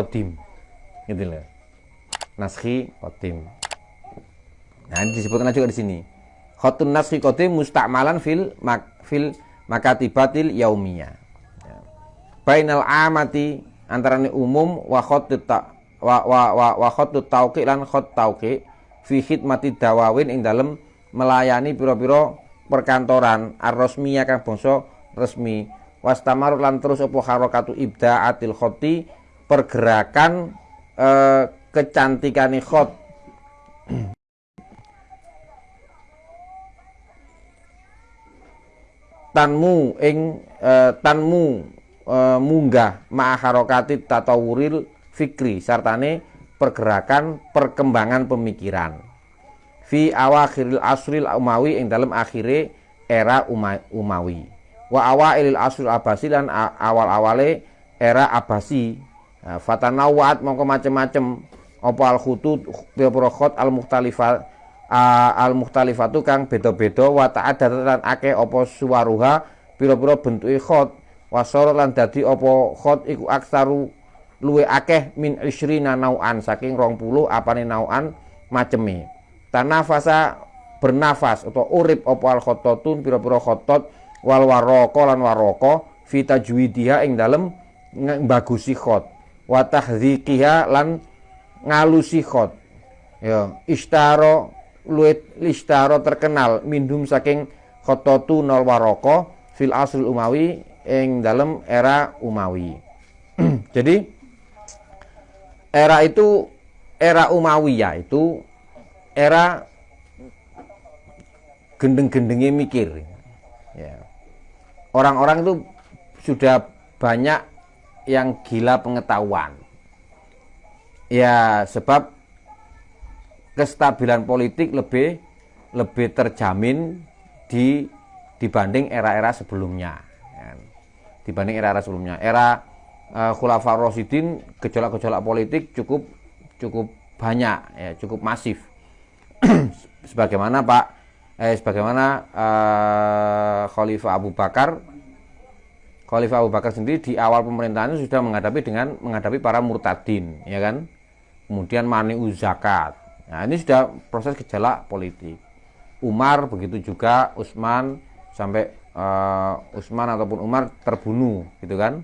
qadim. Gitu loh. Naskhi qadim. Nah, ini disebutkan juga di sini. Khatun naskhi qadim musta'malan fil makatibatil yaumiyah. Ya. Bainal amati antarané umum wa khattut tauqi lan khat tauqi fi khidmati dawawin ing dalem melayani pira-pira perkantoran ar-rasmiyah kang bangsa resmi wastamar lan terus apa harakatu ibdaatil khatti pergerakan kecantikane khat munggah ma'a harakati tatawuril fikri sartane pergerakan perkembangan pemikiran fi awakhiril asril umawi ing dalam akhire era Umawi wa awailil asril abasi lan awal-awale era Abasi. Fatanawat mongko macem-macem apa al khutut pira-pira khat al mukhtalifatu kang beda-beda wa ta'addat lan akeh apa suwaruha pira-pira bentuke khat wasara lan dadi apa khat iku aksaru luwe akeh min isrina nau'an saking 20 apane nau'an maceme. Tanafasa bernafas atau urip apa al khattatun pira-pira khattat wal waraka lan waraka fi tajwidiha ing dalem bagusi khat wa tahdziqiha lan ngalusi khat. Ya, ishtaro luwe ishtaro terkenal mindum saking khattatun wal waraka fil asrul Umawi ing dalem era Umawi. Jadi era Umayyah itu era gendeng-gendengnya mikir. Ya. Orang-orang itu sudah banyak yang gila pengetahuan. Ya, sebab kestabilan politik lebih terjamin dibanding era-era sebelumnya. Ya. Dibanding era-era sebelumnya. Era Khulafaur Rasyidin gejolak-gejolak politik cukup banyak, ya, cukup masif. sebagaimana Khalifah Abu Bakar sendiri di awal pemerintahannya sudah menghadapi para murtadin, ya kan? Kemudian mani'u zakat. Nah, ini sudah proses gejolak politik. Umar begitu juga, Utsman sampai Utsman ataupun Umar terbunuh, gitu kan?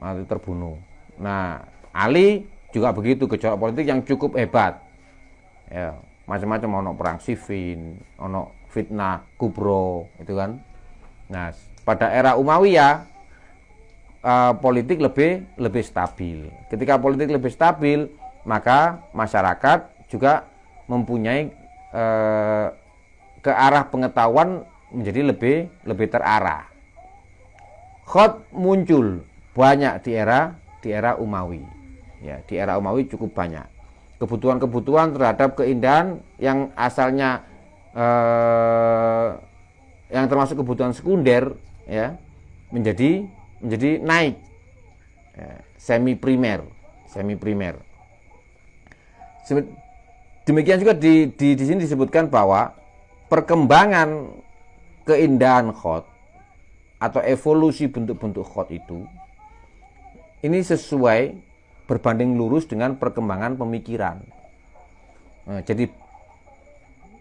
Mati terbunuh. Nah, Ali juga begitu, gejolak politik yang cukup hebat. Ya, macam-macam, ono perang Siffin, ono fitnah kubro, itu kan. Nah, pada era Umayyah politik lebih stabil. Ketika politik lebih stabil, maka masyarakat juga mempunyai ke arah pengetahuan menjadi lebih terarah. Khat muncul banyak di era Umawi. Ya, di era Umawi cukup banyak. Kebutuhan-kebutuhan terhadap keindahan yang asalnya yang termasuk kebutuhan sekunder, ya, menjadi naik, ya, semi primer. Demikian juga di sini disebutkan bahwa perkembangan keindahan khat atau evolusi bentuk-bentuk khat itu ini sesuai berbanding lurus dengan perkembangan pemikiran. Nah, jadi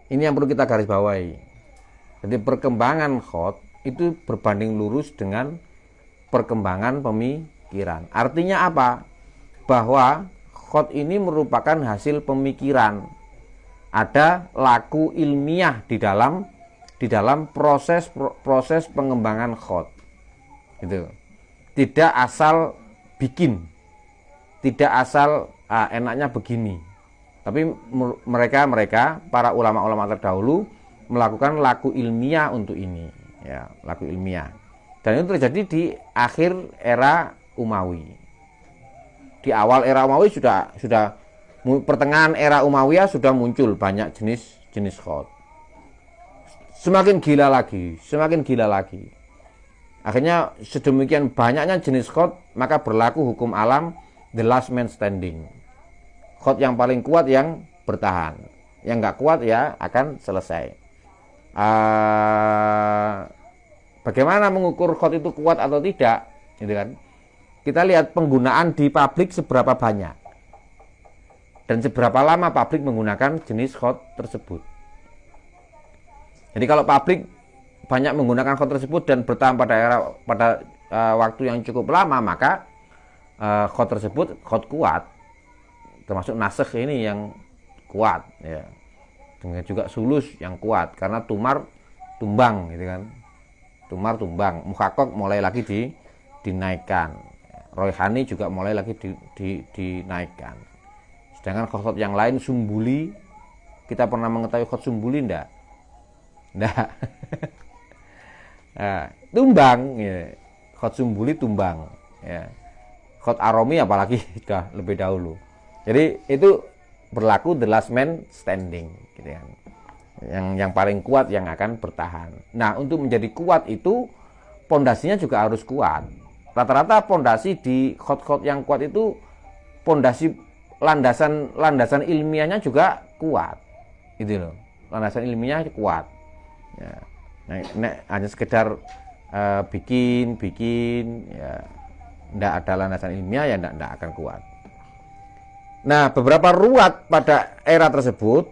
ini yang perlu kita garis bawahi. Jadi perkembangan khat itu berbanding lurus dengan perkembangan pemikiran. Artinya apa? Bahwa khat ini merupakan hasil pemikiran. Ada laku ilmiah di dalam proses pengembangan khat. Gitu. Tidak asal bikin, tidak asal enaknya begini, tapi mereka para ulama-ulama terdahulu melakukan laku ilmiah untuk ini, ya, laku ilmiah. Dan itu terjadi di akhir era Umawi. Di awal era Umawi sudah pertengahan era Umayyah sudah muncul banyak jenis khat. Semakin gila lagi. Akhirnya sedemikian banyaknya jenis khat, maka berlaku hukum alam the last man standing. Khat yang paling kuat yang bertahan, yang nggak kuat ya akan selesai. Bagaimana mengukur khat itu kuat atau tidak, gitu kan? kita lihat penggunaan di pabrik seberapa banyak dan seberapa lama pabrik menggunakan jenis khot tersebut. Jadi kalau pabrik banyak menggunakan khot tersebut dan bertahan pada waktu yang cukup lama, maka khot tersebut khot kuat, termasuk nasakh ini yang kuat ya. Dengan juga sulus yang kuat, karena tumar tumbang gitu kan. Tumar tumbang, muhakkak mulai lagi dinaikkan. Roihani juga mulai lagi dinaikkan. Sedangkan khot yang lain sumbuli, kita pernah mengetahui khot sumbuli enggak? Enggak. Nah, tumbang ya. Khot sumbuli tumbang ya. Khot aromi apalagi sudah lebih dahulu. Jadi itu berlaku the last man standing gitu kan. Yang paling kuat yang akan bertahan. Nah, untuk menjadi kuat itu pondasinya juga harus kuat. Rata-rata pondasi di khot-khot yang kuat itu pondasi landasan ilmiahnya juga kuat. Gitu loh. Landasan ilmiahnya kuat. Ya. Nah, hanya sekedar bikin ya enggak ada landasan ilmiah ya enggak akan kuat. Nah, beberapa ruwat pada era tersebut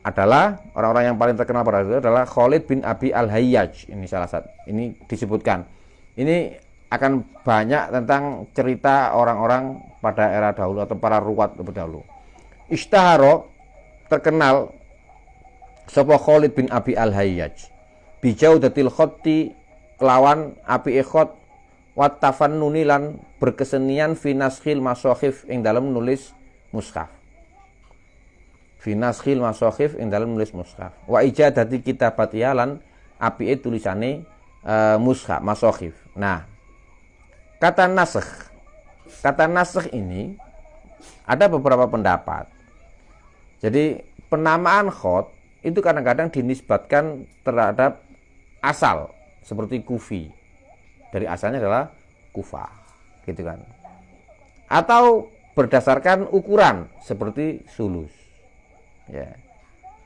adalah orang-orang yang paling terkenal pada itu adalah Khalid bin Abi Al-Hayyaj. Ini salah satu. Ini disebutkan. Ini akan banyak tentang cerita orang-orang pada era dahulu atau para ruwat lebih dahulu. Ishtaharo terkenal sapa Khalid bin Abi Al-Hayyaj bijaudatil khotti kelawan api khot wat tafannuni lan berkesenian fi naskhil masakhif ing dalam nulis mushaf. Fi naskhil masakhif ing dalam nulis mushaf. Wa ijadati kitabati lan apike tulisane mushaf masakhif. Nah, kata nasakh ini ada beberapa pendapat. Jadi penamaan khot itu kadang-kadang dinisbatkan terhadap asal seperti Kufi. Dari asalnya adalah Kufah, gitu kan. Atau berdasarkan ukuran seperti sulus. Ya.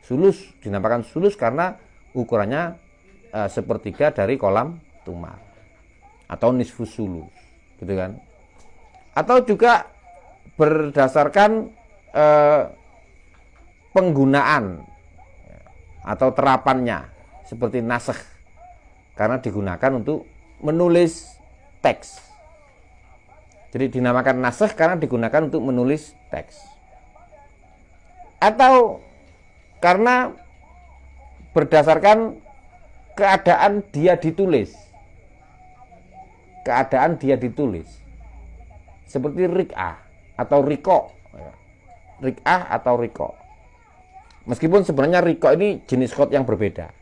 Sulus dinamakan sulus karena ukurannya sepertiga dari kolam tumar. Atau nisfus sulus, gitu kan. Atau juga berdasarkan penggunaan atau terapannya seperti nasakh, karena digunakan untuk menulis teks. Jadi dinamakan nasakh karena digunakan untuk menulis teks. Atau karena berdasarkan keadaan dia ditulis. Keadaan dia ditulis. Seperti rik'ah atau riko. Rik'ah atau riko. Meskipun sebenarnya riko ini jenis khot yang berbeda.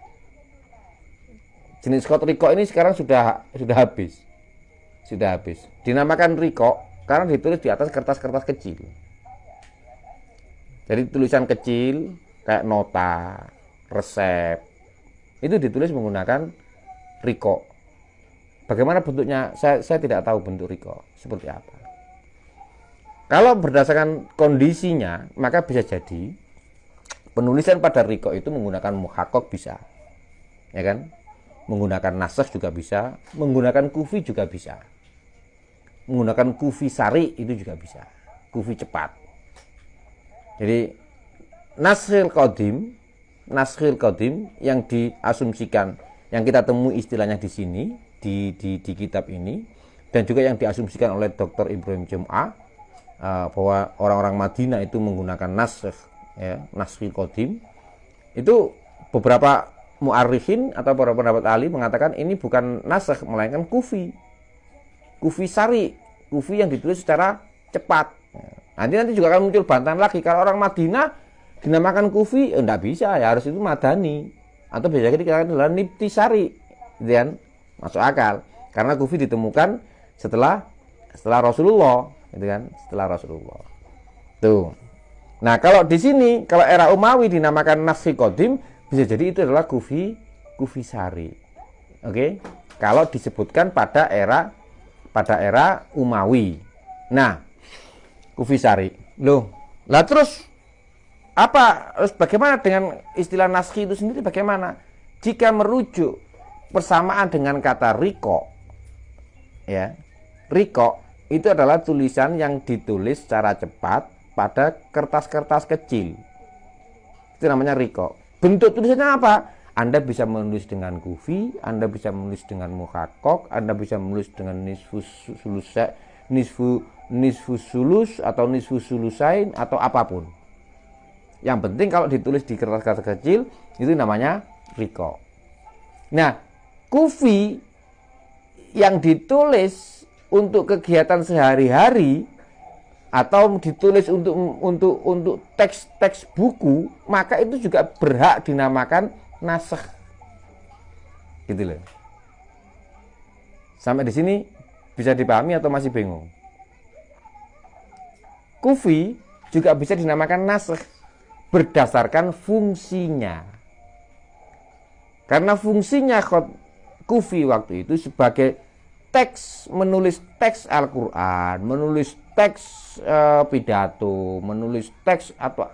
Jenis khot riko ini sekarang sudah habis. Sudah habis. Dinamakan riko karena ditulis di atas kertas-kertas kecil. Jadi tulisan kecil kayak nota, resep, itu ditulis menggunakan riko. Bagaimana bentuknya? Saya tidak tahu bentuk riko seperti apa. Kalau berdasarkan kondisinya, maka bisa jadi penulisan pada riko itu menggunakan muhakkak bisa, ya kan? Menggunakan nasakh juga bisa, menggunakan kufi juga bisa, menggunakan kufi sari itu juga bisa, kufi cepat. Jadi naskhil qadim yang diasumsikan, yang kita temui istilahnya di sini di kitab ini, dan juga yang diasumsikan oleh Dr. Ibrahim Jum'ah bahwa orang-orang Madinah itu menggunakan nasakh, ya, naskhil qadim. Itu beberapa mu'arrikhin atau para pendapat ahli mengatakan ini bukan nasakh melainkan kufi sari, kufi yang ditulis secara cepat. Nanti juga akan muncul bantahan lagi kalau orang Madinah dinamakan kufi, enggak bisa, ya harus itu madani atau biasa dikatakan adalah nibtisari, gitu kan? Masuk akal karena kufi ditemukan setelah Rasulullah, gitu kan? Setelah Rasulullah. Tuh. Nah, kalau di sini kalau era Umawi dinamakan naskhil qadim, bisa jadi itu adalah kufi sari. Oke? Kalau disebutkan pada era Umawi. Nah, kufi sari. Loh, lah terus bagaimana dengan istilah naskhi itu sendiri bagaimana? Jika merujuk persamaan dengan kata riko, ya, riko itu adalah tulisan yang ditulis secara cepat pada kertas-kertas kecil. Itu namanya riko. Bentuk tulisannya apa? Anda bisa menulis dengan kufi, Anda bisa menulis dengan muhakkok, Anda bisa menulis dengan nisfu sulus atau nisfu sulusain atau apapun. Yang penting kalau ditulis di kertas-kertas kecil itu namanya riko. Nah, kufi yang ditulis untuk kegiatan sehari-hari atau ditulis untuk teks-teks buku, maka itu juga berhak dinamakan nasakh. Gitu loh. Sampai di sini bisa dipahami atau masih bingung? Kufi juga bisa dinamakan nasakh berdasarkan fungsinya. Karena fungsinya kufi waktu itu sebagai teks, menulis teks Al-Quran, menulis teks pidato, menulis teks atau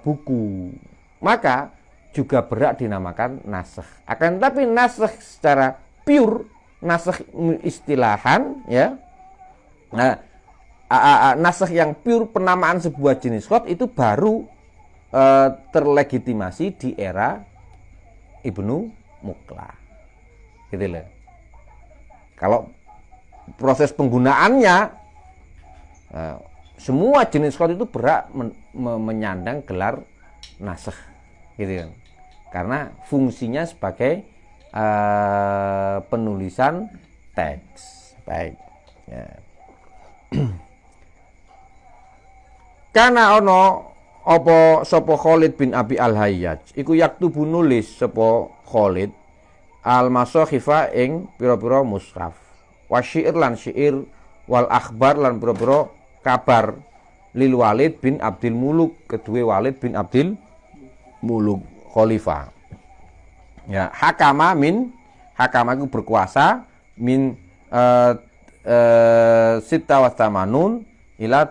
buku, maka juga berhak dinamakan nasakh. Akan tapi nasakh secara pure, nasakh istilahan, ya, nasakh yang pure penamaan sebuah jenis khat itu baru terlegitimasi di era Ibnu Muqla. Gitu loh. Kalau proses penggunaannya, semua jenis khat itu berhak menyandang gelar nasakh, gitu kan? Karena fungsinya sebagai penulisan teks. Baik. Ya. Karena ono apa sapa Khalid bin Abi Al-Hayyaj iku yaktubu nulis sapa Khalid al-masakhifa ing pira-pira mushaf wa syi'r lan syair wal akhbar lan pira-pira kabar lil Walid bin Abdul Muluk, kedua Walid bin Abdul Muluk khalifah. Ya, hakama iku berkuasa min sita wa tamanun ila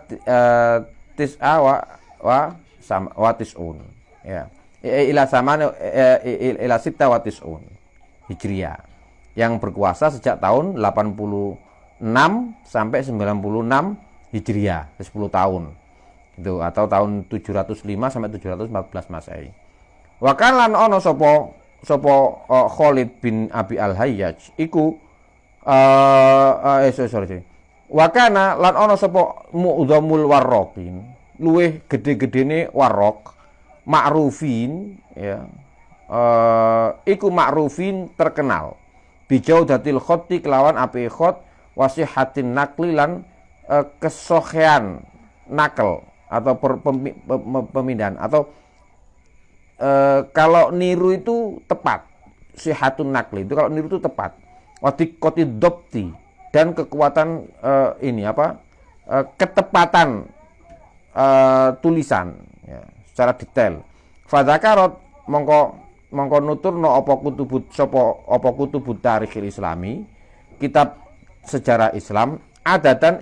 tis'a wa tis'un. Ya. Ila sita wa tis'un Hijriah, yang berkuasa sejak tahun 86 sampai 96 Hijriah, 10 tahun. Itu atau tahun 705 sampai 714 Masehi. Wa kan lan ono sapa Khalid bin Abi Al-Hayyaj iku wa kana lan ono sapa mu'dhamul warraqin, luweh gede-gedene warraq, ma'rufin, ya. Iku ma'rufin terkenal bijaudatil khatti kelawan api khot wasihatin nakli lan kesohean nakal atau pemindahan atau kalau niru itu tepat, sihatun nakli itu kalau niru itu tepat, watikoti dopti dan kekuatan ketepatan tulisan, ya, secara detail. Fadzakarot mongko nuturno apa kutubut tarikhil islami, kitab sejarah Islam, adatan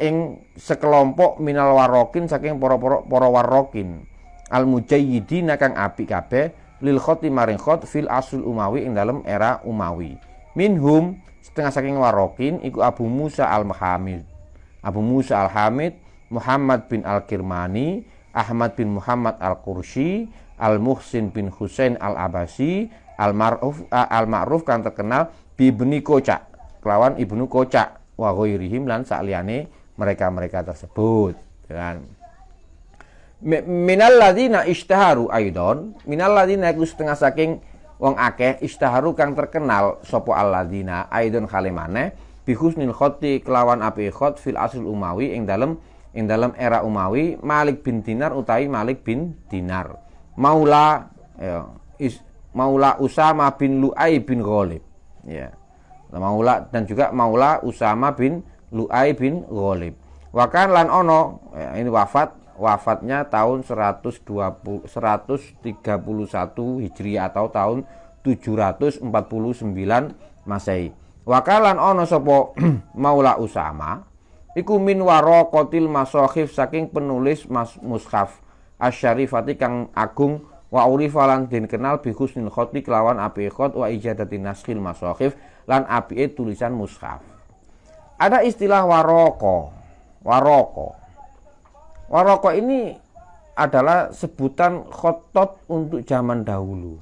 ing sekelompok minal warrokin saking para warrokin al mujayyidina kang apik kabeh lil khoti maring khot fil asul Umawi ing dalam era Umawi. Minhum setengah saking warrokin iku Abu Musa al-Hamid, Muhammad bin al-Kirmani, Ahmad bin Muhammad al-Qursi, Al-Muhsin bin Husain al-Abasi, al-Ma'ruf kan terkenal Ibni Kocak, kelawan Ibnu Kocak, wa ghairihim lan sakliyane mereka-mereka tersebut, kan. Minal ladzina ishtaharu aidon, minal ladzina iku setengah saking wong akeh ishtaharu kang terkenal sapa alladzina aidon kalimane bi husnil khatti kelawan api khat fil asl Umawi ing dalem era Umawi, Malik bin Dinar utawi Malik bin Dinar. Maula Usama bin Lu'ay bin Ghalib, ya. Maula dan juga Maula Usama bin Lu'ay bin Ghalib. Wakan lan ono, ya, ini wafatnya tahun 131 Hijriah atau tahun 749 Masehi. Wakan lan ono sapa Maula Usama iku min waraqatil masakhif saking penulis mushaf asyarifati kang agung wa urifa lan den kenal bi husnil khatti kelawan api khat wa ijadatin naskhil masakhif lan apike tulisan mushaf. ada istilah waroko. Waroko ini adalah sebutan khotot untuk zaman dahulu.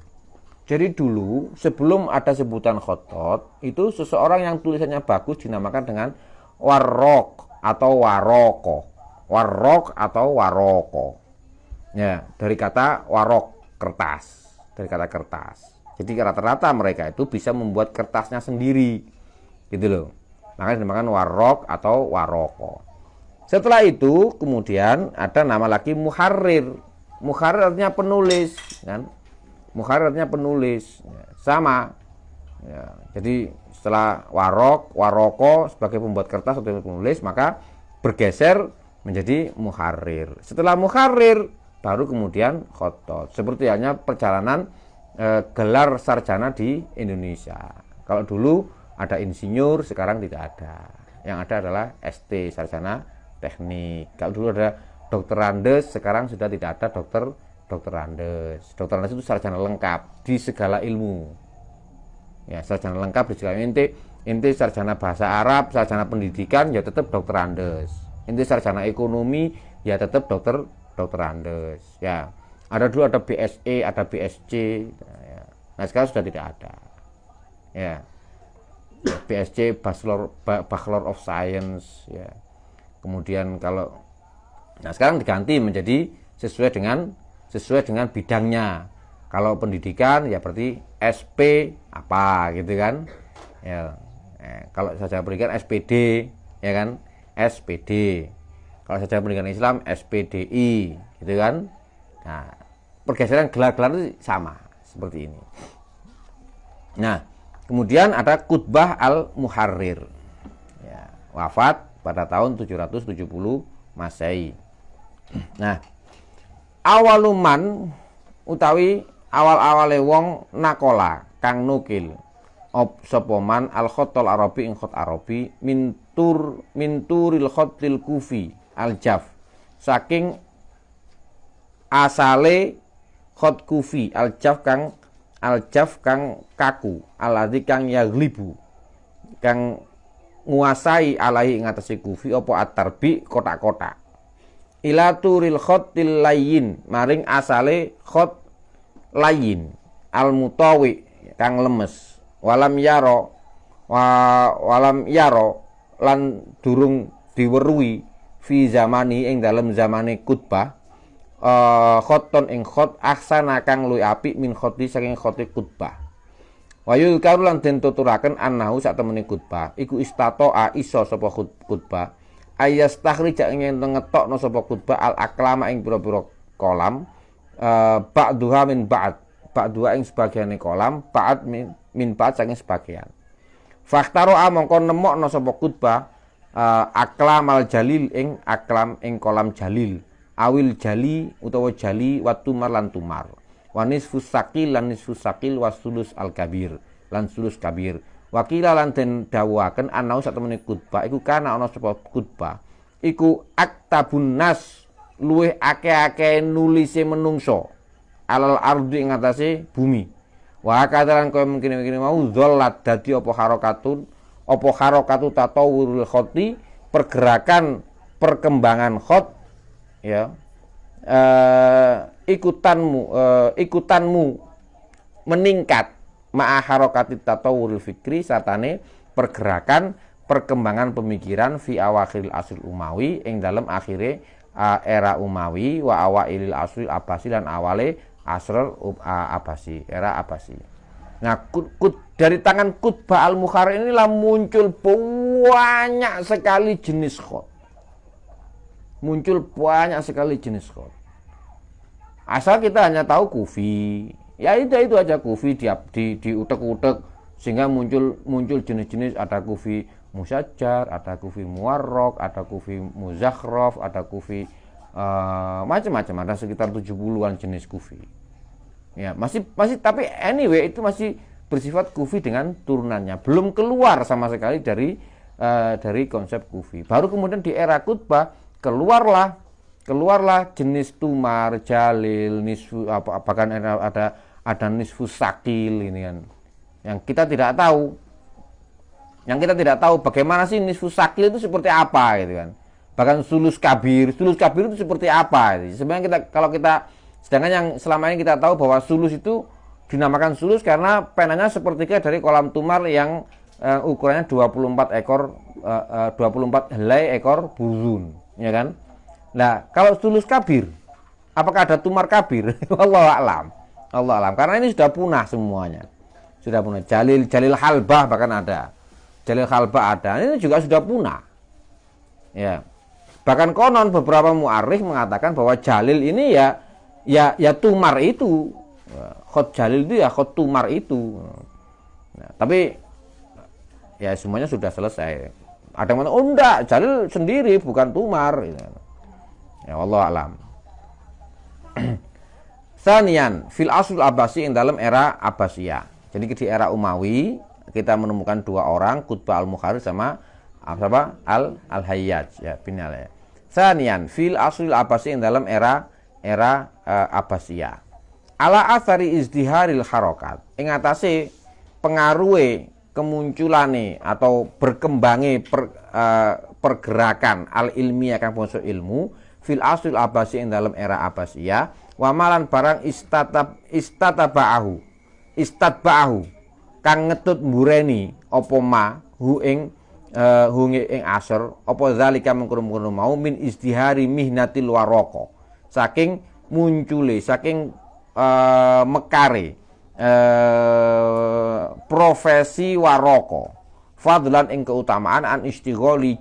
Jadi dulu sebelum ada sebutan khotot, itu seseorang yang tulisannya bagus dinamakan dengan warok atau waroko. Warok atau waroko. Ya, dari kata warok, kertas. Dari kata kertas. Jadi rata-rata mereka itu bisa membuat kertasnya sendiri. Gitu loh. Makanya dinamakan warok atau waroko. Setelah itu kemudian ada nama lagi muharrir. Muharrir artinya penulis, kan? Muharrir artinya penulis, ya, sama. Ya, jadi setelah waroko sebagai pembuat kertas atau penulis, maka bergeser menjadi muharrir. Setelah muharrir baru kemudian khotot. Seperti hanya perjalanan gelar sarjana di Indonesia. Kalau dulu ada insinyur, sekarang tidak ada. Yang ada adalah ST, sarjana teknik. Kalau dulu ada dokter Andes, sekarang sudah tidak ada dokter Andes. Dokter Andes itu sarjana lengkap di segala ilmu. Ya, sarjana lengkap di segala inti sarjana bahasa Arab, sarjana pendidikan, ya tetap dokter Andes. Inti sarjana ekonomi, ya tetap dokter Andes. Ya, ada dulu ada BSE, ada BSc. Ya. Nah sekarang sudah tidak ada. Ya, BSc Bachelor of Science. Ya. Kemudian sekarang diganti menjadi sesuai dengan bidangnya. Kalau pendidikan ya berarti SP apa gitu kan. Ya. Kalau saja pendidikan SPD ya kan, SPD. Kalau saja pendidikan Islam SPDI gitu kan. Nah, pergeseran gelar-gelar itu sama seperti ini. Nah, kemudian ada Qutbah al-Muharrir. Ya, wafat pada tahun 770 Masehi. Nah, awaluman utawi awal-awale wong nakola kang nukil sopoman al-khottol arabi ing khot arabi minturil khotil kufi al-jaf saking asale khot kufi al-jaf kang kaku aladzi kang yaglibu kang nguasai alai ing atase kufi apa at-tarbi kotak-kotak ila turil khotil layyin maring asale khot layyin al-mutawi kang lemes walam yaro lan durung diweruhi fi zamani ing dalem zamane Qutbah khoton ing khot ahsana kang luwih apik min khoti saking khoti Qutbah. Wayu karulan den tuturaken annahu sak temene Qutbah iku istatoa iso sapa Qutbah ayas takhrija ing ngetokno sapa Qutbah al aklama ing pira-pira kolam ba'duha min ba'd ba'duha ing sebagiane kolam ba'd min ba'd saking sebagian. Fakhtaro mongko nemokno sapa Qutbah aklamal jalil ing aklam ing kolam jalil awil jali utawa jali watumar lan tumar wanis fusakil lan nisfus sakil wasulus al kabir lan sulus kabir wakila lan den dawuhaken anau sak temene Qutbah iku kana ana sapa Qutbah iku aktabun nas luwih akeh-akeh nulise menungso alal ardi ing atase bumi wa kadaran koyo mungkin mau zollat dadi apa harokatu tatawurul khoti pergerakan perkembangan khot ya ikutanmu meningkat ma'a harokati tatawuril fikri satane pergerakan perkembangan pemikiran fi awakhiril asril umawi ing dalam akhire era Umawi wa awailil asril Abbasi dan awale asrul Abbasi era Abbasi. Nah dari tangan Qutbah al-Muharrir inilah muncul banyak sekali jenis khot. Muncul banyak sekali jenis khot. Asal kita hanya tahu kufi, ya itu aja kufi di utek-utek sehingga muncul jenis-jenis ada kufi musajjar, ada kufi muwarraq, ada kufi muzakhraf, ada kufi macam-macam, ada sekitar 70-an jenis kufi. Ya, masih tapi anyway itu masih bersifat kufi dengan turunannya, belum keluar sama sekali dari konsep kufi. Baru kemudian di era Qutbah keluarlah jenis tumar, jalil, nisfu bahkan ada nisfu sakil ini kan. Yang kita tidak tahu. Yang kita tidak tahu bagaimana sih nisfu sakil itu seperti apa gitu kan. Bahkan sulus kabir itu seperti apa gitu. Sebenarnya sedangkan yang selama ini kita tahu bahwa sulus itu dinamakan sulus karena penanya sepertiga dari kolam tumar yang ukurannya 24 helai ekor buzun, ya kan? Nah, kalau sulus kabir, apakah ada tumar kabir? Wallahu a'lam. Allah alam. Karena ini sudah punah semuanya. Sudah punah. Jalil halbah bahkan ada. Jalil halbah ada. Ini juga sudah punah. Ya. Bahkan konon beberapa mu'arikh mengatakan bahwa jalil ini ya tumar itu. Khot jalil itu ya khot tumar itu. Nah, tapi ya semuanya sudah selesai. Ada yang mengatakan, oh enggak, jalil sendiri bukan tumar. Ya Allah alam. Sanian fil asul Abbasi yang dalam era Abbasiyah. Jadi di era Umawi kita menemukan dua orang, Qutbah al-Mukharij sama al-Hayyaj ya bin Al. Sanian fil asul Abbasi yang dalam era Abbasiyah. Ala athari izdiharil harokat. Ing atase pengaruhe kemunculane atau berkembange pergerakan al ilmiah kang bangsa ilmu fil asul Abbasi yang dalam era Abbasiyah. Wamalan barang istatba'ahu kang ngetut mbureni apa ma hu ing asr apa zalika mengkono mau min izdihari mihnatil waraka saking muncule saking mekare profesi waraka fadlan ing keutamaan an istighali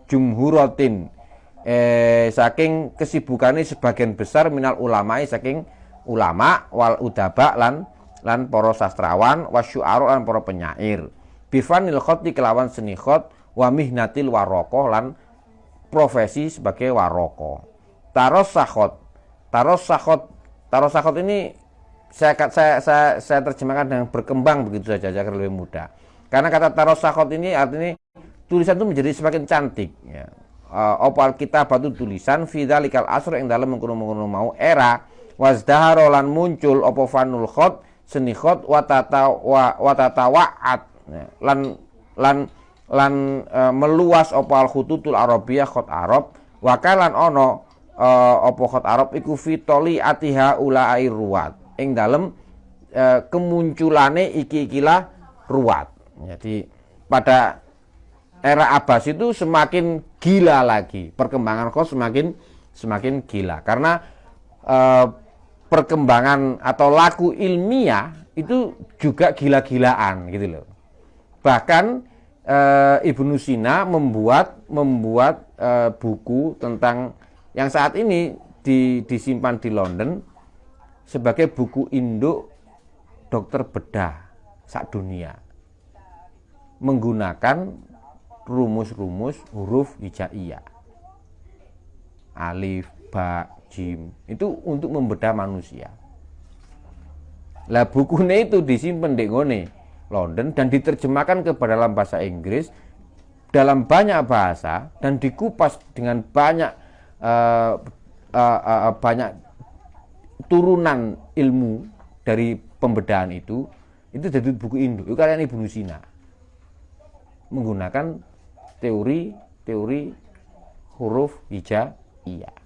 jumhuratin saking kesibukannya sebagian besar minal ulamai saking ulama wal udaba lan para sastrawan wasyu'ara lan para penyair bifanil khoti kelawan seni khot wa mihnatil waroko lan profesi sebagai waroko. Taros sakhot ini saya terjemahkan dengan berkembang begitu saja agar lebih mudah. Karena kata taros sakhot ini artinya tulisan itu menjadi semakin cantik ya. Opal kitab batu tulisan fidzalikal asr yang dalam mengkono-mengkono mau era wazdaharo lan muncul opo fanul khot seni khot watatawa'at lan meluas opo al khututul arabiyah khot arab wakalan ono opo khot arab iku fitoli atiha ulai ruwat ing dalam kemunculane iki-ikilah ruwat. Jadi pada era Abbas itu semakin gila lagi, perkembangan khot semakin gila karena perkembangan atau laku ilmiah itu juga gila-gilaan gitu loh. Bahkan Ibnu Sina membuat buku tentang yang saat ini disimpan di London sebagai buku induk dokter bedah sak dunia menggunakan rumus-rumus huruf hijaiyah alif, ba, jim itu untuk membedah manusia. Lah bukunya itu disimpan di London dan diterjemahkan ke dalam bahasa Inggris dalam banyak bahasa dan dikupas dengan banyak turunan ilmu dari pembedahan itu jadi buku induk itu karya Ibnu Sina menggunakan teori huruf hijaiyah.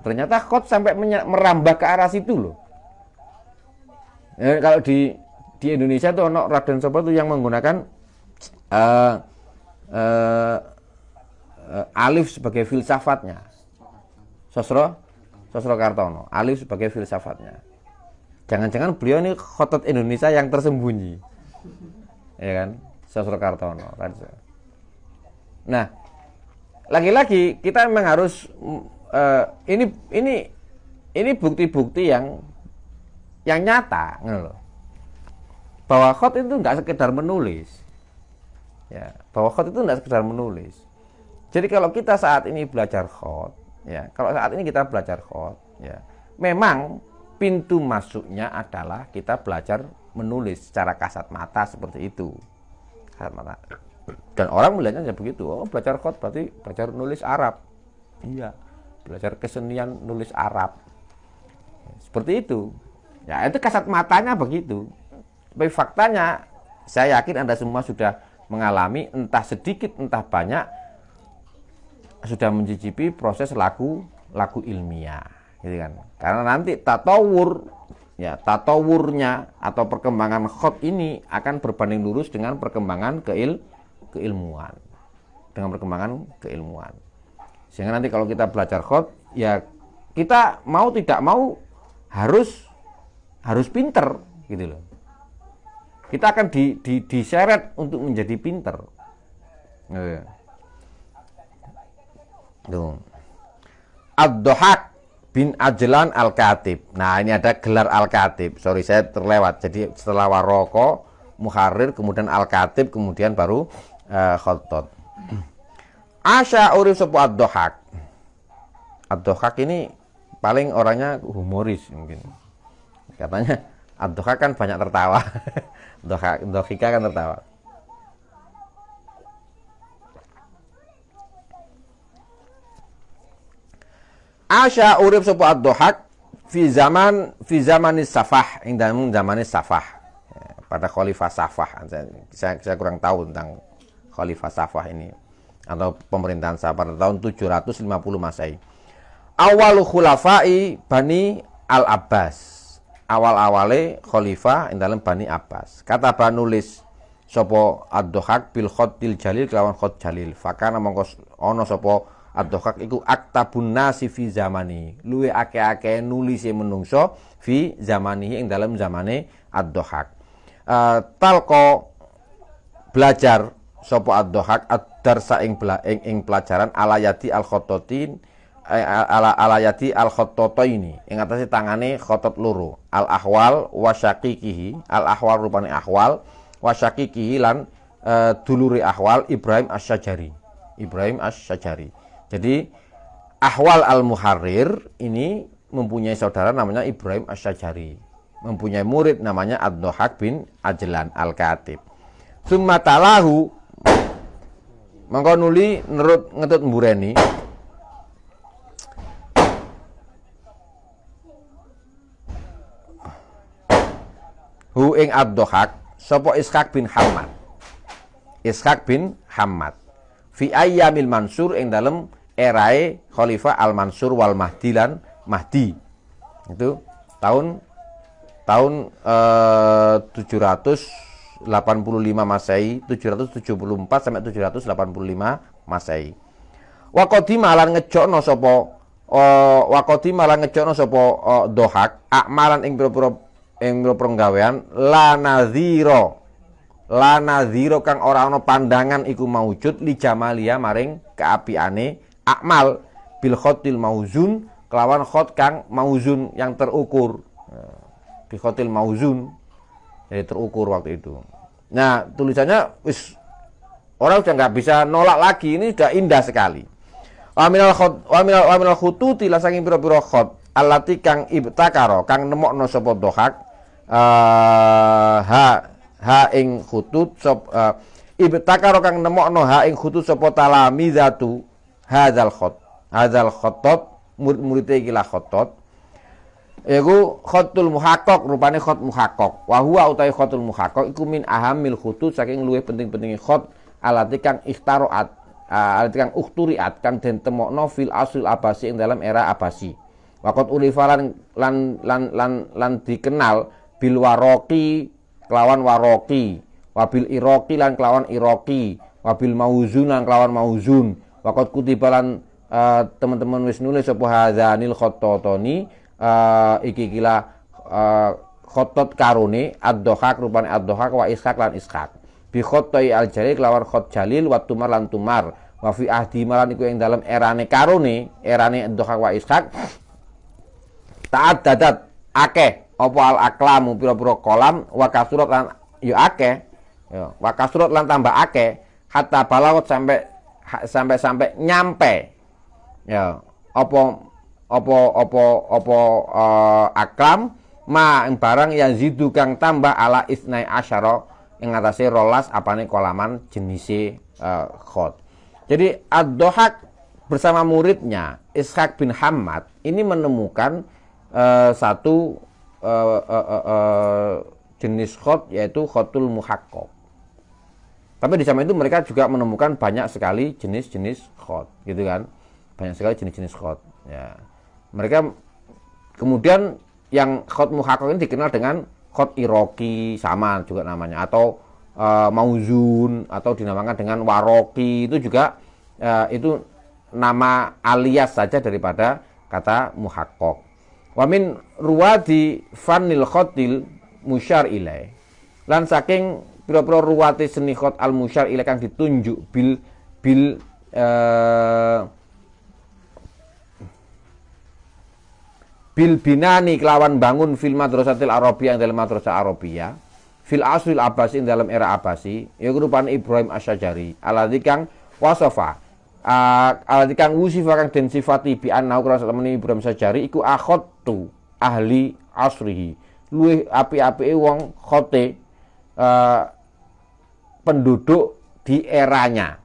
Ternyata khot sampai merambah ke arah situ loh. Kalau di Indonesia tuh ono Raden Sopo tuh yang menggunakan alif sebagai filsafatnya. Sosro Kartono, alif sebagai filsafatnya. Jangan-jangan beliau ini khotot Indonesia yang tersembunyi. Ya kan? Sosro Kartono. Nah, lagi-lagi kita memang harus ini bukti-bukti yang nyata, loh. Bahwa khot itu nggak sekedar menulis, ya. Bahwa khot itu nggak sekedar menulis. Jadi kalau kita saat ini belajar khot, ya, ya, memang pintu masuknya adalah kita belajar menulis secara kasat mata seperti itu. Kasat mata. Dan orang melihatnya begitu. Oh, belajar khot berarti belajar nulis Arab. Iya. Belajar kesenian nulis Arab. Seperti itu. Ya, itu kasat matanya begitu. Tapi faktanya saya yakin Anda semua sudah mengalami entah sedikit entah banyak, sudah mencicipi proses laku ilmiah, gitu kan. Karena nanti tatawurnya atau perkembangan khot ini akan berbanding lurus dengan perkembangan keilmuan. Sehingga nanti kalau kita belajar khot, ya kita mau tidak mau harus pinter, gitu loh. Kita akan diseret untuk menjadi pinter. Ad-Dhahak bin Ajlan Al-Katib. Nah, ini ada gelar Al-Katib. Sorry, saya terlewat. Jadi setelah Waroko, Muharrir, kemudian Al-Katib, kemudian baru Khattat. Asya urif sopo Ad-Dhahak. Ad-Dhahak ini paling orangnya humoris mungkin. Katanya Ad-Dhahak kan banyak tertawa. Dhahika kan tertawa. Asya urip sapa Ad-Dhahak fi zamanis Safah, ing dalem zamanis Safah. Pada Khalifah Safah. Saya kurang tahu tentang Khalifah Safah ini atau pemerintahan Safah pada tahun 750 Masehi. Awalu khulafai Bani Al-Abbas. Awal-awale khalifah ing dalem Bani Abbas. Kata nulis sapa Ad-Dhahak bil khatil jalil kelawan khat jalil. Fakana mongko ana sapa Ad-Dhahak iku aktabun nasi fi zamani. Luwe akeh-akeh nulise menungso fi zamanihi ing dalem zamane Ad-Dhahak. Talqa belajar sapa Ad-Dhahak ad-darsa ing pelajaran alayati al-khattatin alayati al-khattataini ing atase tangane khatat loro al-ahwal wa syaqiqihi al-ahwal rupane ahwal wa syaqiqihi lan dulure ahwal Ibrahim Asy-Syajari. Jadi ahwal al-Muharrir ini mempunyai saudara namanya Ibrahim Asy-Syajari, mempunyai murid namanya Ad-Dhahak bin Ajlan Al-Katib. Summa talahu mangko nuli nerut ngetut mbureni hu ing Ad-Dhahak sapa Ishaq bin Hammad fi ayyamil Mansur ing dalem erae Khalifah Al-Mansur wal Mahdi lan Mahdi. Itu tahun 785 Masehi, 774 sampai 785 Masehi. Wa qadima lan ngejokno sapa Dhahak akmalan ing pira-pira gawean la nadhira kang ora ana pandangan iku maujud li jamalia maring keapiane akmal bil khotil mauzun kelawan khot kang mauzun yang terukur. Bi khotil mauzun jadi terukur waktu itu. Nah, tulisannya wis orang udah nggak bisa nolak lagi, ini sudah indah sekali. Wa minal khututi la saking pira-pira khot allati kang ibtakaro kang nemokno sapa Dhahak ha ing khutut ibtakaro kang nemokno ha ing khutut sapa talamizatu hadzal khattat murid-murid iki la khattat iku khatul muhaqqaq rupane khat muhaqqaq wa huwa utawi khatul muhaqqaq iku min ahamil khutut saking luwih penting-pentinge khat alati kang ikhtaroat alati kang ukhturiat kang den temokno fil asul abasi ing dalam era abasi waqat ulifalan lan dikenal bil waroqi kelawan waroqi wabil iroqi lan kelawan iroqi wabil mauzun lan kelawan mauzun waqat kutibalan teman-teman wis nulis apa hadzanil khattatoni iki kila khattat karone Ad-Dhahak rupane Ad-Dhahak wa Ishaq lan Ishaq bi khattai al-jalil kelawan khat jalil wa tumar lan tumar wa fi ahdi malan iku ing dalem erane karone erane Ad-Dhahak wa Ishaq ta'addadat akeh apa al-aklamu pira-pira kolam wa kasurat lan yo akeh ya wa kasurat lan tambah akeh hatta balawat sampai nyampe ya apa aklam ma ing barang yang zidu kang tambah ala isnai asyara ing atase 12 apane kolaman jenise khot. Jadi Ad-Dhahak bersama muridnya Ishaq bin Hammad ini menemukan satu jenis khot yaitu khotul muhaqqaq. Tapi di zaman itu mereka juga menemukan banyak sekali jenis-jenis khot, gitu kan? Banyak sekali jenis-jenis khot. Ya. Mereka kemudian yang khot muhaqqaq ini dikenal dengan khot iroki, sama juga namanya, atau mauzun, atau dinamakan dengan waroki. Itu juga itu nama alias saja daripada kata muhaqqaq. Wa min ruwadi fanil khotil musyar ilaih. Lan saking pira-pira ruwate seni khot al musyar ilaih kang ditunjuk bil binani kelawan bangun fil madrasatil arabiyah dalam madrasah Arabia fil asril Abbasi dalam era Abbasi ya rupane Ibrahim Asy-Syajari aladzi kang wasafa aladzi kang wusifa kang den sifati bi annahu kala temene Ibrahim Asy-Syajari iku akhottu ahli asrihi luwih apik-apike wong khote penduduk di eranya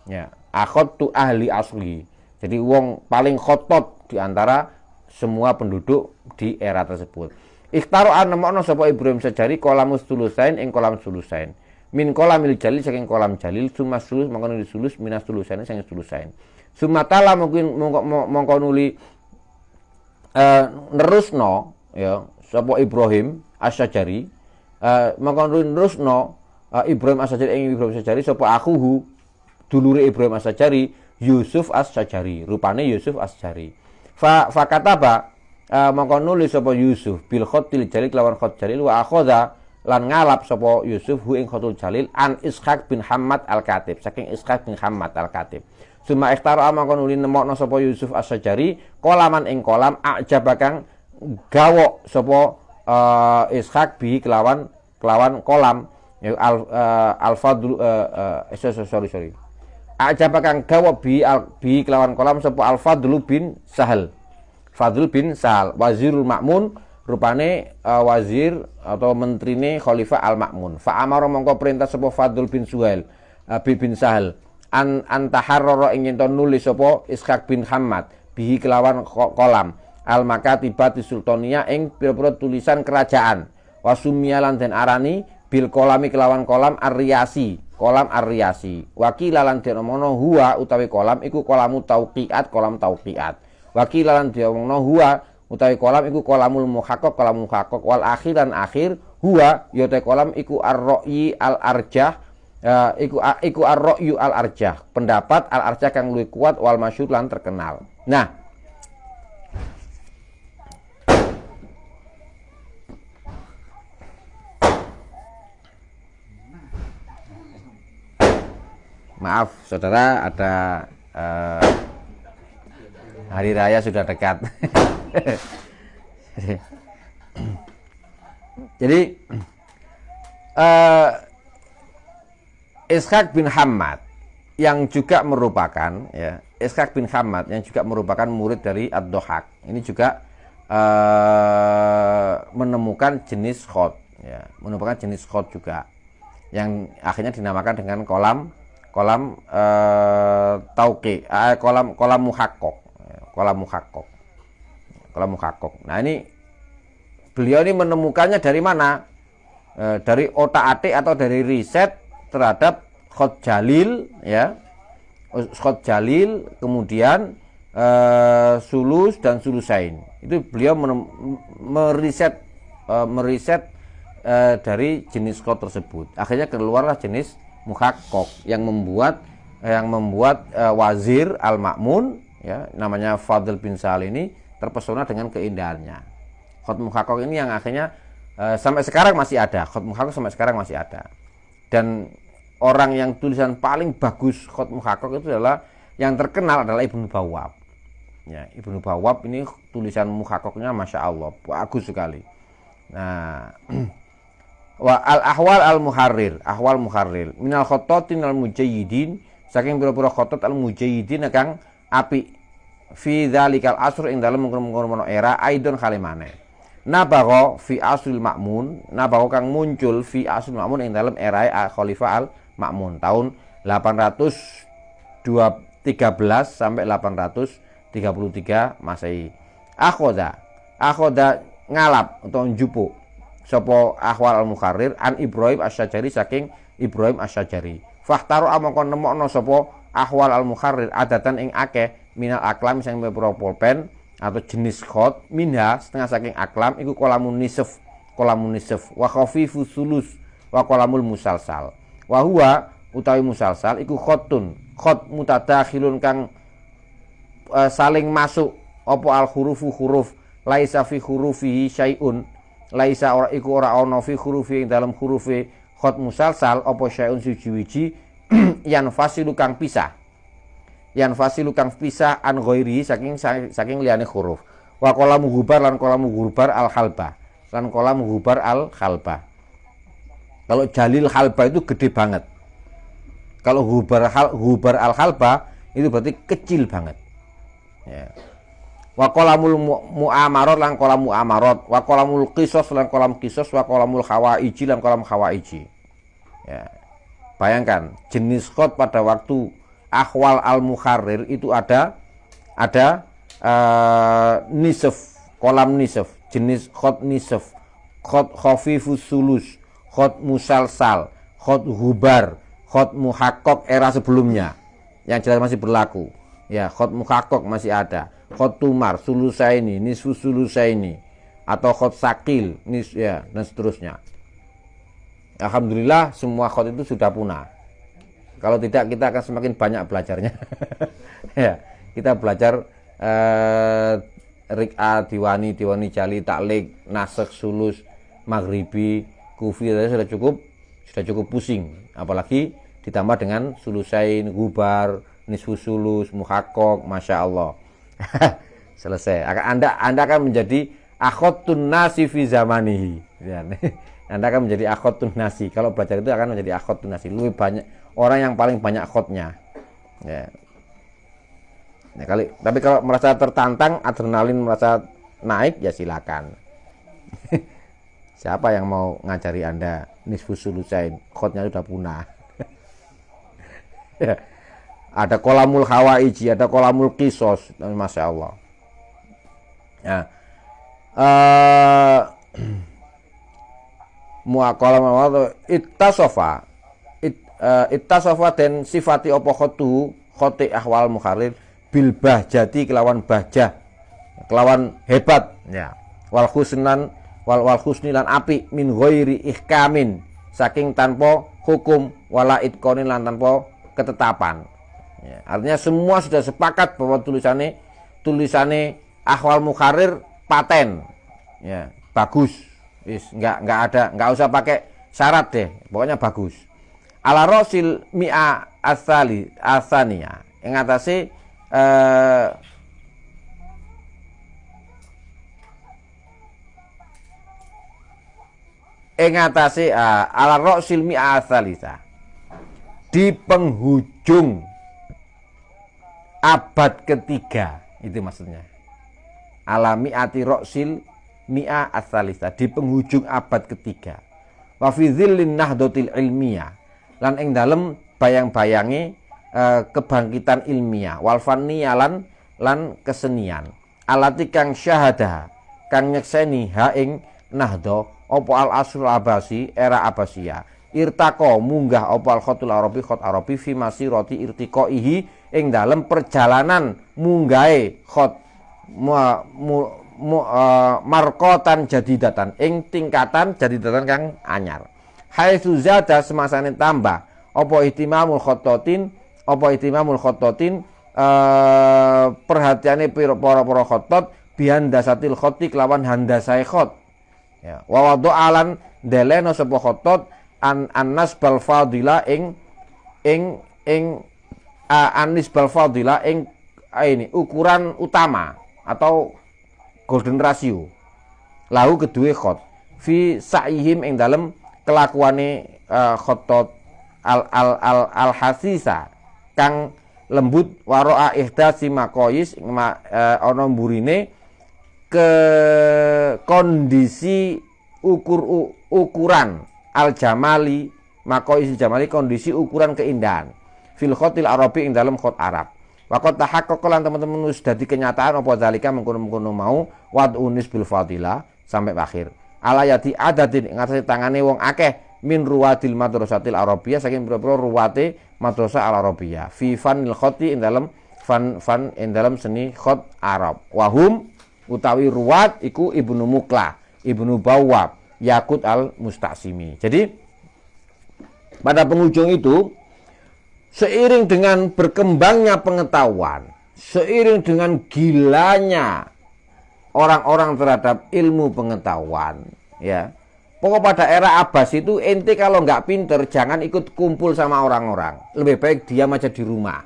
ya akhottu ahli asrihi jadi wong paling khotot di antara semua penduduk di era tersebut. Ikhtaro anemokno sapa Ibrahim Asy-Syajari kolamus sulusain ing kolam sulusain. Min kolamil jalil saking kolam jalil summa sulus mongko nuli sulus minas sulusain saking sulusain. Sumatala mungkin mongko nuli nerusno ya sapa Ibrahim Asy-Syajari mongko nuli nerusno Ibrahim Asy-Syajari ing Ibrahim Asy-Syajari sapa akhuhu dulure Ibrahim Asy-Syajari Yusuf Asy-Syajari rupane Yusuf Asy-Syajari. Fakataba mongko nulis sapa Yusuf bil khotil jalil lawan khot jalil wa akhadha lan ngalap sapa Yusuf hu ing khotul jalil an Ishaq bin Hammad al-Katib saking Ishaq bin Hammad al-Katib. Suma ikhtara mongko nuli nemokno sapa Yusuf Asy-Syajari kolaman ing kolam ajaba kang gawok sapa Ishaq bi kelawan kolam ya al-fadl sorry ajaba kang gawok bi kelawan kolam sapa al-Fadl bin Sahal. Fadl bin Sahal, Wazirul Ma'mun, rupane wazir atau menterine Khalifah Al-Ma'mun. Fa amara mongko perintah sapa Fadl bin Suhail bin Sahal an taharrara ing yen nulis sapa Ishaq bin Hammad bihi kelawan kolam al-makatibati sultaniyah ing pira-pira tulisan kerajaan. Wasumiyalan den arani bil kolami kelawan kolam ar-riyasi. Kolam ar-riyasi wakilalan diomono huwa utawi kolam iku kolamu tauqiat kolam tauqiat wakilalan diomono huwa utawi kolam iku kolamul muhaqqaq kolam muhaqqaq wal akhiran akhir huwa ya te kolam iku ar-ra'yi al-arjah iku ar-ra'yu al-arjah pendapat al-arjah kang luwih kuat wal masyhur lan terkenal. Nah maaf saudara ada hari raya sudah dekat. Jadi Ishaq bin Hammad yang juga merupakan ya Ishaq bin Hammad yang juga merupakan murid dari Ad-Dhahhak ini juga menemukan jenis khot ya menemukan jenis khot juga yang akhirnya dinamakan dengan kolam tauqi kolam muhaqqaq. Nah ini beliau ini menemukannya dari mana? Dari otak-atik atau dari riset terhadap khot jalil ya. Khot jalil kemudian sulus dan sulusain. Itu beliau meriset dari jenis khot tersebut. Akhirnya keluarlah jenis muhaqqaq yang membuat wazir Al-Ma'mun ya namanya Fadl bin Sahal ini terpesona dengan keindahannya. Khot muhaqqaq ini yang akhirnya sampai sekarang masih ada. Khot muhaqqaq sampai sekarang masih ada. Dan orang yang tulisan paling bagus khot muhaqqaq itu adalah yang terkenal adalah Ibnu Bawwab. Ya, Ibnu Bawwab ini tulisan muhaqqaqnya Masya Allah bagus sekali. Nah wa al-ahwal al-muharrir ahwal muharrir minal khototin al-mujayyidin saking pira-pira khotot al-mujayyidin kang apik fi dzalikal asr ing dalem mengkono era aidon kalimane nabagha fi asril ma'mun nabagha kang muncul fi asril ma'mun ing dalem era Khalifah al-Ma'mun tahun 813 sampai 833 Masehi. Akhoda ngalap atau njupuk sapa Ahwal al-Muharrir an Ibrahim Asy-Syajari saking Ibrahim Asy-Syajari. Fahtaro amangkon nemokno sapa Ahwal al-Muharrir adatan ing akeh minal aklam sing pira pulpen atau jenis khot minha setengah saking aklam iku kolamun nisf wa khafifu sulus wa kolamul musalsal. Wa huwa utawi musalsal iku khot mutadakhilun kang saling masuk apa al hurufu huruf laisa fi hurufihi syai'un laisa ora iku ora ana fi hurufi ing dalam hurufe khot musalsal apa syai'un suci-wiji yan fasilu kang pisah an ghairi saking liyane huruf wa qalamu hubar lan qalamu hubar al khalbah kalau jalil khalbah itu gede banget, kalau hubar al khalbah itu berarti kecil banget ya. Wa qalamul mu'amarot lan qalam mu'amarot, wa qalamul qisas lan qalam qisas, wa qalamul khawaiji lan qalam khawaiji. Ya. Bayangkan jenis khot pada waktu Ahwal al-Muharrir itu ada nisf, qalam nisf, jenis khot nisf, khot khafifus sulus, khot musalsal, khot hubar, khot muhaqqaq era sebelumnya yang jelas masih berlaku. Ya, khot muhaqqaq masih ada. Khot tumar, sulusaini, nisfu sulusaini, atau khot sakil, ya, dan seterusnya. Alhamdulillah semua khot itu sudah punah. Kalau tidak kita akan semakin banyak belajarnya. Ya, kita belajar rik'ah, diwani jali, taklik, nasakh, sulus, maghribi, kufi sudah cukup pusing. Apalagi ditambah dengan sulusain, gubar, nisfu sulus, muhaqqaq, masya Allah. Selesai. Anda akan menjadi akhotun nasi fi zamanihi. Anda akan menjadi akhotun nasi. Kalau belajar itu akan menjadi akhotun nasi. Lebih banyak orang yang paling banyak khotnya. Ya. Ya, tapi kalau merasa tertantang, adrenalin merasa naik, ya silakan. Siapa yang mau ngajari Anda nisfu sulusain? Khotnya sudah punah. Ya. Ada kolamul hawaiji, ada kolamul kisos, masya Allah. Ya. Muakolam ittasofa dan sifati opo khotu khoti Ahwal Muharrir bil bahjati kelawan bahjah, kelawan hebat. Ya. Wal husni lan api min ghairi ihkamin saking tanpa hukum wala itqonin lan tanpa ketetapan. Ya, artinya semua sudah sepakat bahwa tulisannya Ahwal Muharrir paten, ya, bagus, nggak usah pakai syarat deh, pokoknya bagus. Ala rosil mi'a asaniya, yang atasnya ala rosil mi'a asalisa, di penghujung abad ketiga, itu maksudnya. Alami ati roksil mi'a asalisa, di penghujung abad ketiga. Wa fi dzillin nahdlatil ilmiyah, lan ing dalem bayang-bayangi kebangkitan ilmiah, wal fanniyah lan kesenian. Alati kang syahada, kang nyekseni ha ing nahdha apa al asrul abasi, era Abbasiyah. Irtaqo munggah apa al khotul arabi, khot arabi fi masirati irtiqaihi, ing dalam perjalanan munggahe khot marqatan jadidatan, ing tingkatan jadidatan kang anyar. Haitsu zada semasane tambah apa ihtimamul khototin perhatiane para khotot bihandasatil khoti kelawan handasae khot. Ya, wa wada'alan deleno sapa khotot anis bal fadila ing anis bal fadila ing ini ukuran utama atau golden ratio lahu kedue khot fi sa'ihim ing dalem kelakuane khotot al hasisa kang lembut waro'a ihdasi maqayis ana mburine ke kondisi ukuran al jamali maqayis jamali, kondisi ukuran keindahan fil khotil arabi ing dalam khot Arab. Waqat tahaqqaqa lan teman-teman wis dadi kenyataan apa zalika mengkono-mengkono mau wad'unis bil fadilah sampai akhir. Alayati adatin ngatasi tangane wong akeh min ruwatil madrasatil arabiyah saking pira-pira ruwate madrasah al arabiyah fi fanil khoti ing dalam fan ing dalam seni khot Arab. Wahum utawi ruwat iku Ibnu Muklah, Ibnu Bawwab, Yakut al Mustasimi. Jadi pada penghujung itu, seiring dengan berkembangnya pengetahuan, seiring dengan gilanya orang-orang terhadap ilmu pengetahuan, ya. Pokok pada era Abbas itu ente kalau nggak pinter jangan ikut kumpul sama orang-orang. Lebih baik diam aja di rumah,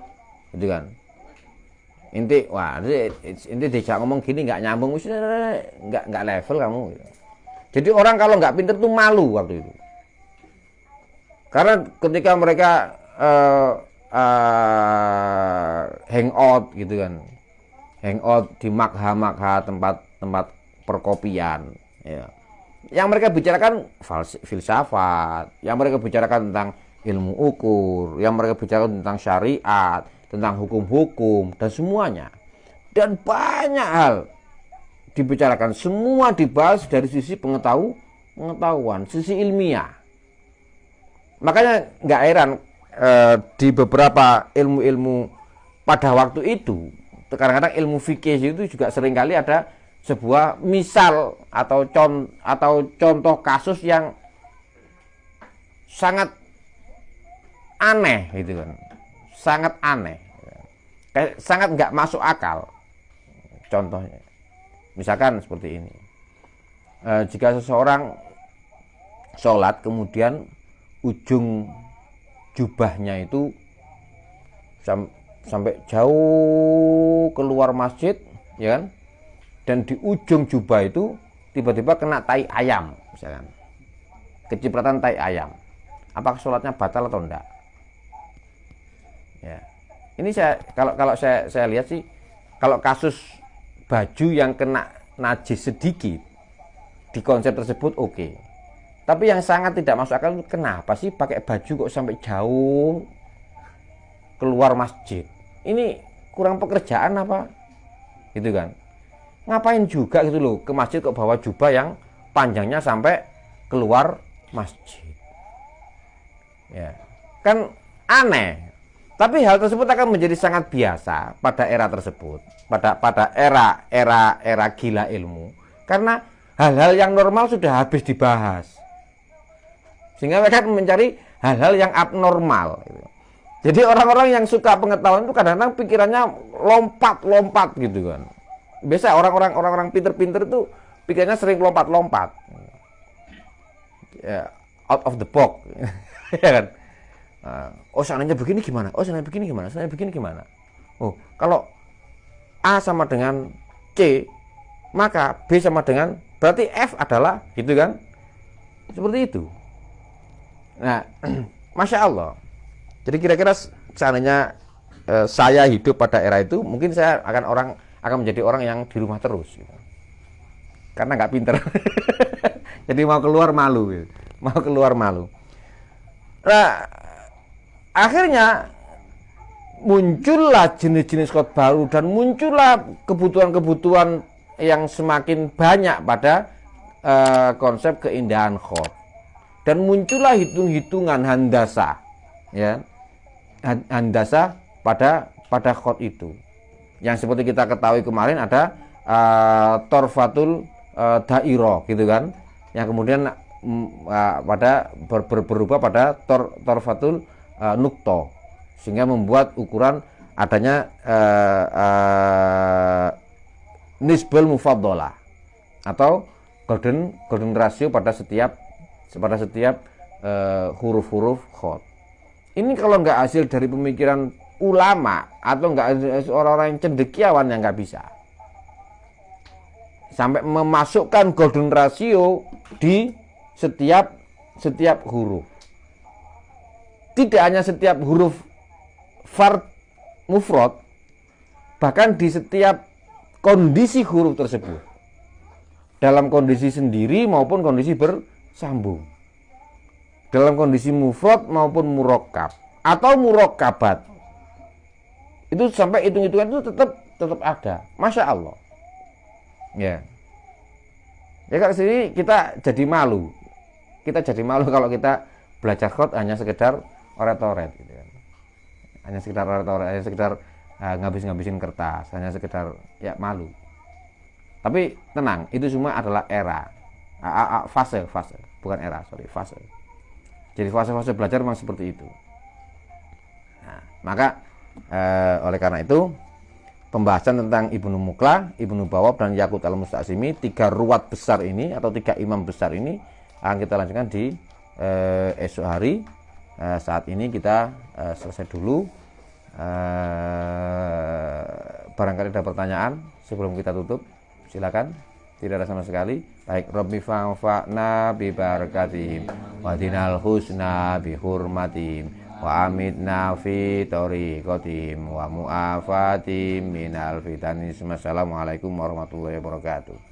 gitu kan. Ente dijak ngomong gini nggak nyambung, nggak level kamu. Jadi orang kalau nggak pinter tuh malu waktu itu. Karena ketika mereka hangout gitu kan, hangout di makha tempat perkopian, ya. Yang mereka bicarakan filsafat, yang mereka bicarakan tentang ilmu ukur, yang mereka bicarakan tentang syariat, tentang hukum-hukum dan semuanya. Dan banyak hal dibicarakan, semua dibahas dari sisi pengetahuan, sisi ilmiah. Makanya nggak heran di beberapa ilmu-ilmu pada waktu itu, kadang-kadang ilmu fikih itu juga seringkali ada sebuah misal atau contoh kasus yang sangat aneh gitu kan, sangat aneh, kayak sangat nggak masuk akal. Contohnya, misalkan seperti ini, jika seseorang sholat kemudian ujung jubahnya itu sampai jauh keluar masjid, ya kan? Dan di ujung jubah itu tiba-tiba kena tai ayam, misalkan kecipratan tai ayam, apakah sholatnya batal atau enggak? Ya, ini kalau saya lihat sih, kalau kasus baju yang kena najis sedikit di konsep tersebut oke. Tapi yang sangat tidak masuk akal itu kenapa sih pakai baju kok sampai jauh keluar masjid? Ini kurang pekerjaan apa? Gitu kan? Ngapain juga gitu loh ke masjid kok bawa jubah yang panjangnya sampai keluar masjid? Ya, kan aneh. Tapi hal tersebut akan menjadi sangat biasa pada era tersebut, pada era gila ilmu, karena hal-hal yang normal sudah habis dibahas, sehingga mereka mencari hal-hal yang abnormal. Jadi orang-orang yang suka pengetahuan itu kadang-kadang pikirannya lompat-lompat gitu kan. Biasa orang-orang pinter-pinter itu pikirannya sering lompat-lompat, ya, out of the box, ya kan. Oh seandainya begini gimana? Oh seandainya begini gimana? Seandainya begini gimana? Oh kalau A sama dengan C, maka B sama dengan berarti F adalah, gitu kan? Seperti itu. Nah, masya Allah. Jadi kira-kira seandainya saya hidup pada era itu, mungkin saya akan menjadi orang yang di rumah terus, gitu. Karena nggak pinter. Jadi mau keluar malu, gitu. Mau keluar malu. Nah, akhirnya muncullah jenis-jenis khot baru dan muncullah kebutuhan-kebutuhan yang semakin banyak pada konsep keindahan khot. Dan muncullah hitung-hitungan handasa, ya, handasa pada khot itu. Yang seperti kita ketahui kemarin ada torfatul dairo, gitu kan, yang kemudian berubah pada torfatul nukto, sehingga membuat ukuran adanya nisbul mufaddolah atau golden ratio pada setiap huruf-huruf khot. Ini kalau nggak hasil dari pemikiran ulama atau nggak orang-orang yang cendekiawan yang nggak bisa sampai memasukkan golden ratio di setiap huruf. Tidak hanya setiap huruf fard mufrad, bahkan di setiap kondisi huruf tersebut, dalam kondisi sendiri maupun kondisi bersambung, dalam kondisi mufrad maupun murokkab atau murokkabat. Itu sampai hitung-hitungan itu tetap ada. Masya Allah. Ya. Ya kalau sini kita jadi malu. Kita jadi malu kalau kita belajar khot hanya sekedar oret-oret gitu kan. Hanya sekedar oret-oret, hanya sekedar ngabis-ngabisin kertas, hanya sekedar ya malu. Tapi tenang, itu semua adalah era. Fase, bukan era, fase. Jadi fase-fase belajar memang seperti itu. Nah, maka oleh karena itu pembahasan tentang Ibnu Muqlah, Ibnu Bawwab dan Yaqut al-Musta'simi, 3 ruwat besar ini atau 3 imam besar ini akan kita lanjutkan di esok hari. Saat ini kita selesai dulu. Barangkali ada pertanyaan sebelum kita tutup, silakan. Tidak ada sama sekali. Baik, Rabbi fa'fa'na bi barakatihim wa dinal husna bi hurmatihim wa amitna fi tariqatihim wa mu'afatim minal fitanis. Wassalamualaikum warahmatullahi wabarakatuh.